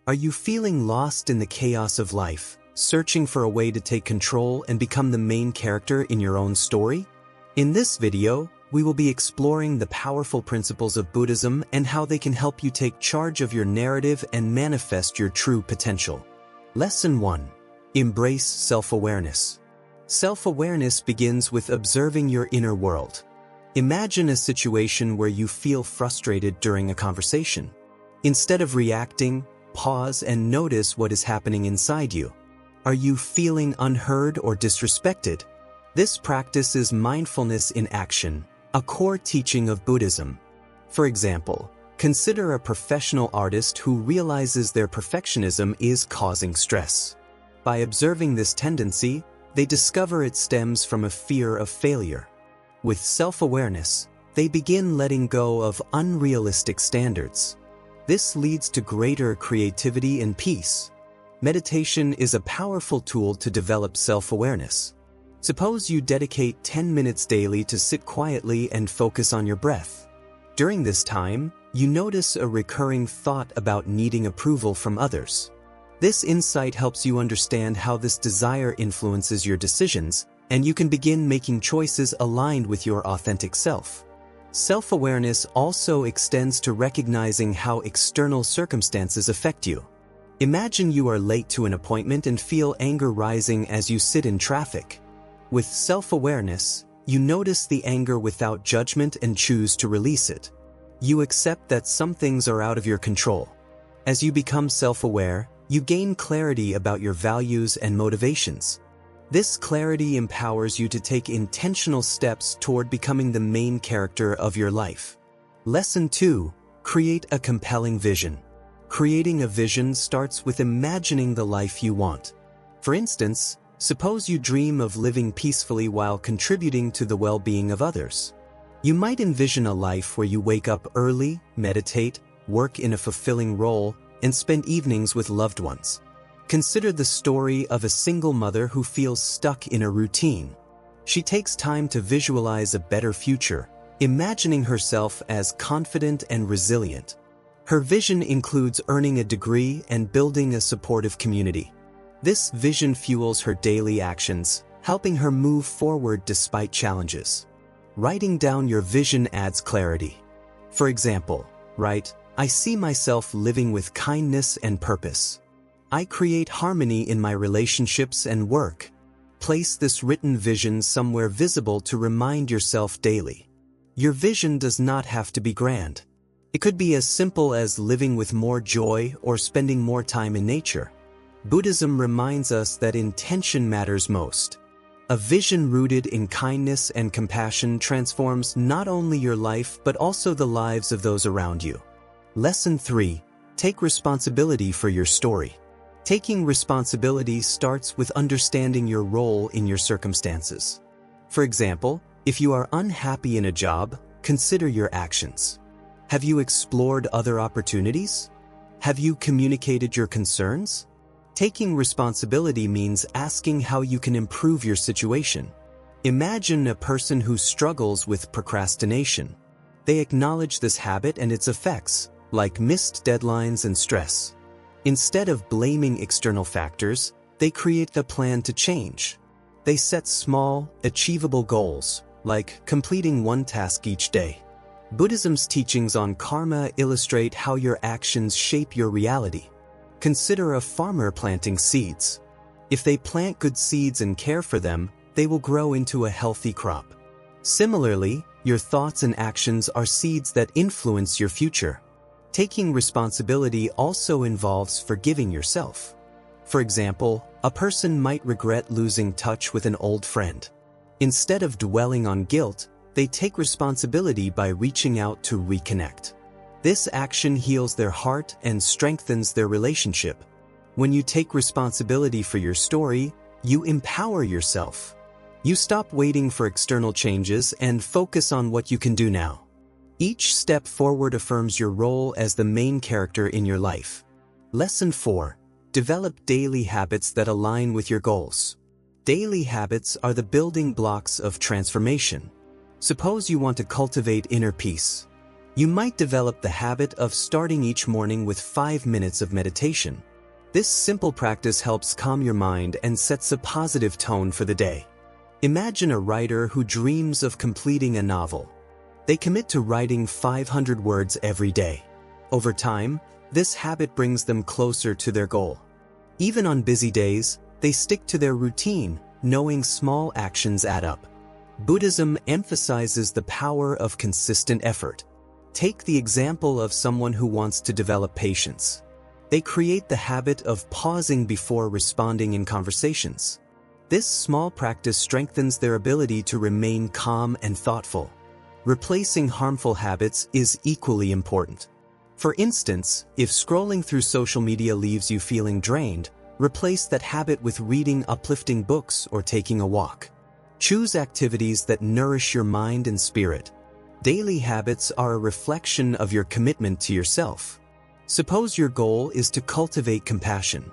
Are you feeling lost in the chaos of life, searching for a way to take control and become the main character in your own story? In this video, we will be exploring the powerful principles of Buddhism and how they can help you take charge of your narrative and manifest your true potential. Lesson 1. Embrace self-awareness. Self-awareness begins with observing your inner world. Imagine a situation where you feel frustrated during a conversation. Instead of reacting, pause and notice what is happening inside you. Are you feeling unheard or disrespected? This practice is mindfulness in action, a core teaching of Buddhism. For example, consider a professional artist who realizes their perfectionism is causing stress. By observing this tendency, they discover it stems from a fear of failure. With self-awareness, they begin letting go of unrealistic standards. This leads to greater creativity and peace. Meditation is a powerful tool to develop self-awareness. Suppose you dedicate 10 minutes daily to sit quietly and focus on your breath. During this time, you notice a recurring thought about needing approval from others. This insight helps you understand how this desire influences your decisions, and you can begin making choices aligned with your authentic self. Self-awareness also extends to recognizing how external circumstances affect you. Imagine you are late to an appointment and feel anger rising as you sit in traffic. With self-awareness, you notice the anger without judgment and choose to release it. You accept that some things are out of your control. As you become self-aware, you gain clarity about your values and motivations. This clarity empowers you to take intentional steps toward becoming the main character of your life. Lesson 2. Create a compelling vision. Creating a vision starts with imagining the life you want. For instance, suppose you dream of living peacefully while contributing to the well-being of others. You might envision a life where you wake up early, meditate, work in a fulfilling role, and spend evenings with loved ones. Consider the story of a single mother who feels stuck in a routine. She takes time to visualize a better future, imagining herself as confident and resilient. Her vision includes earning a degree and building a supportive community. This vision fuels her daily actions, helping her move forward despite challenges. Writing down your vision adds clarity. For example, write, "I see myself living with kindness and purpose. I create harmony in my relationships and work." Place this written vision somewhere visible to remind yourself daily. Your vision does not have to be grand. It could be as simple as living with more joy or spending more time in nature. Buddhism reminds us that intention matters most. A vision rooted in kindness and compassion transforms not only your life but also the lives of those around you. Lesson 3. Take responsibility for your story. Taking responsibility starts with understanding your role in your circumstances. For example, if you are unhappy in a job, consider your actions. Have you explored other opportunities? Have you communicated your concerns? Taking responsibility means asking how you can improve your situation. Imagine a person who struggles with procrastination. They acknowledge this habit and its effects, like missed deadlines and stress. Instead of blaming external factors, they create the plan to change. They set small, achievable goals, like completing one task each day. Buddhism's teachings on karma illustrate how your actions shape your reality. Consider a farmer planting seeds. If they plant good seeds and care for them, they will grow into a healthy crop. Similarly, your thoughts and actions are seeds that influence your future. Taking responsibility also involves forgiving yourself. For example, a person might regret losing touch with an old friend. Instead of dwelling on guilt, they take responsibility by reaching out to reconnect. This action heals their heart and strengthens their relationship. When you take responsibility for your story, you empower yourself. You stop waiting for external changes and focus on what you can do now. Each step forward affirms your role as the main character in your life. Lesson 4. Develop daily habits that align with your goals. Daily habits are the building blocks of transformation. Suppose you want to cultivate inner peace. You might develop the habit of starting each morning with 5 minutes of meditation. This simple practice helps calm your mind and sets a positive tone for the day. Imagine a writer who dreams of completing a novel. They commit to writing 500 words every day. Over time, this habit brings them closer to their goal. Even on busy days, they stick to their routine, knowing small actions add up. Buddhism emphasizes the power of consistent effort. Take the example of someone who wants to develop patience. They create the habit of pausing before responding in conversations. This small practice strengthens their ability to remain calm and thoughtful. Replacing harmful habits is equally important. For instance, if scrolling through social media leaves you feeling drained, replace that habit with reading uplifting books or taking a walk. Choose activities that nourish your mind and spirit. Daily habits are a reflection of your commitment to yourself. Suppose your goal is to cultivate compassion.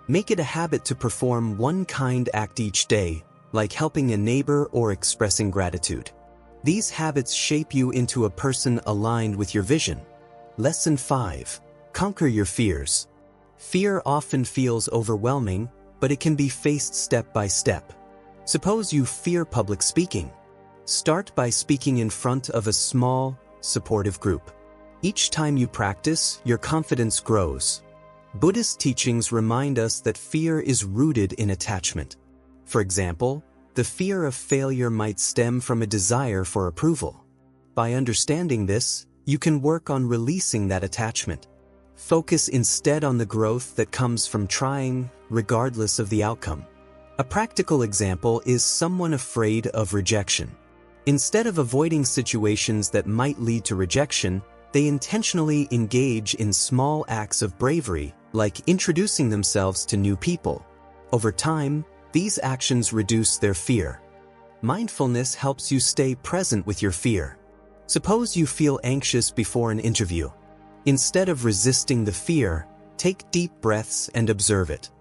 Make it a habit to perform one kind act each day, like helping a neighbor or expressing gratitude. These habits shape you into a person aligned with your vision. Lesson 5. Conquer your fears. Fear often feels overwhelming, but it can be faced step by step. Suppose you fear public speaking. Start by speaking in front of a small, supportive group. Each time you practice, your confidence grows. Buddhist teachings remind us that fear is rooted in attachment. For example, the fear of failure might stem from a desire for approval. By understanding this, you can work on releasing that attachment. Focus instead on the growth that comes from trying, regardless of the outcome. A practical example is someone afraid of rejection. Instead of avoiding situations that might lead to rejection, they intentionally engage in small acts of bravery, like introducing themselves to new people. Over time, these actions reduce their fear. Mindfulness helps you stay present with your fear. Suppose you feel anxious before an interview. Instead of resisting the fear, take deep breaths and observe it.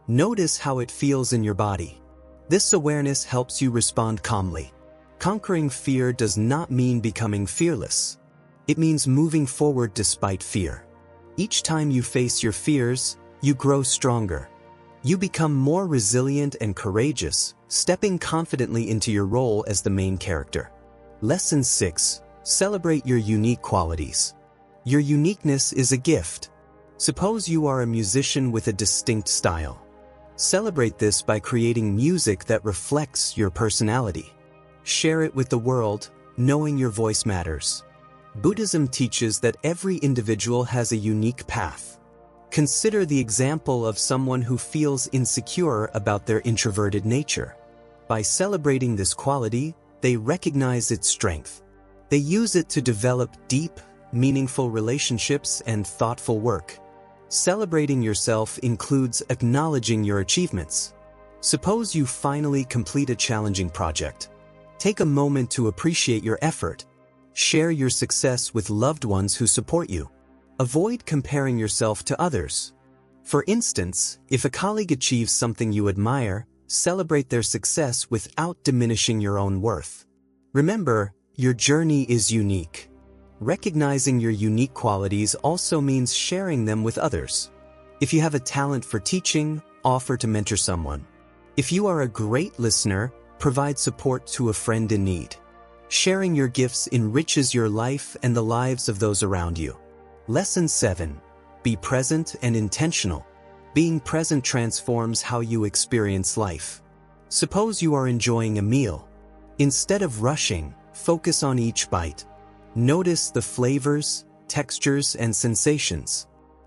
Notice how it feels in your body. This awareness helps you respond calmly. Conquering fear does not mean becoming fearless. It means moving forward despite fear. Each time you face your fears, you grow stronger. You become more resilient and courageous, stepping confidently into your role as the main character. Lesson 6. Celebrate your unique qualities. Your uniqueness is a gift. Suppose you are a musician with a distinct style. Celebrate this by creating music that reflects your personality. Share it with the world, knowing your voice matters. Buddhism teaches that every individual has a unique path. Consider the example of someone who feels insecure about their introverted nature. By celebrating this quality, they recognize its strength. They use it to develop deep, meaningful relationships and thoughtful work. Celebrating yourself includes acknowledging your achievements. Suppose you finally complete a challenging project. Take a moment to appreciate your effort. Share your success with loved ones who support you. Avoid comparing yourself to others. For instance, if a colleague achieves something you admire, celebrate their success without diminishing your own worth. Remember, your journey is unique. Recognizing your unique qualities also means sharing them with others. If you have a talent for teaching, offer to mentor someone. If you are a great listener, provide support to a friend in need. Sharing your gifts enriches your life and the lives of those around you. Lesson 7. Be present and intentional. Being present transforms how you experience life. Suppose you are enjoying a meal. Instead of rushing, focus on each bite. Notice the flavors, textures, and sensations.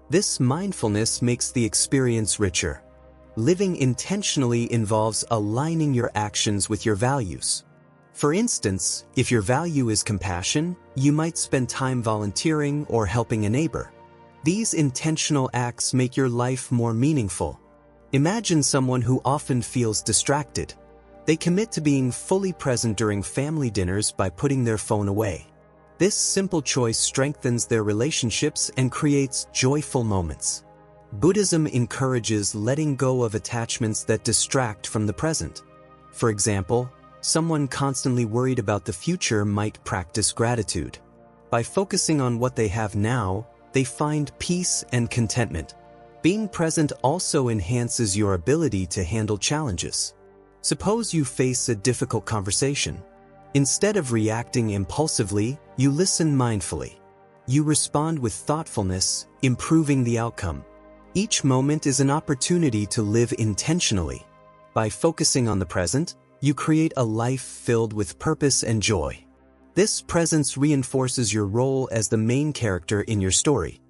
This mindfulness makes the experience richer. Living intentionally involves aligning your actions with your values. For instance, if your value is compassion, you might spend time volunteering or helping a neighbor. These intentional acts make your life more meaningful. Imagine someone who often feels distracted. They commit to being fully present during family dinners by putting their phone away. This simple choice strengthens their relationships and creates joyful moments. Buddhism encourages letting go of attachments that distract from the present. For example, someone constantly worried about the future might practice gratitude. By focusing on what they have now, they find peace and contentment. Being present also enhances your ability to handle challenges. Suppose you face a difficult conversation. Instead of reacting impulsively, you listen mindfully. You respond with thoughtfulness, improving the outcome. Each moment is an opportunity to live intentionally. By focusing on the present, you create a life filled with purpose and joy. This presence reinforces your role as the main character in your story.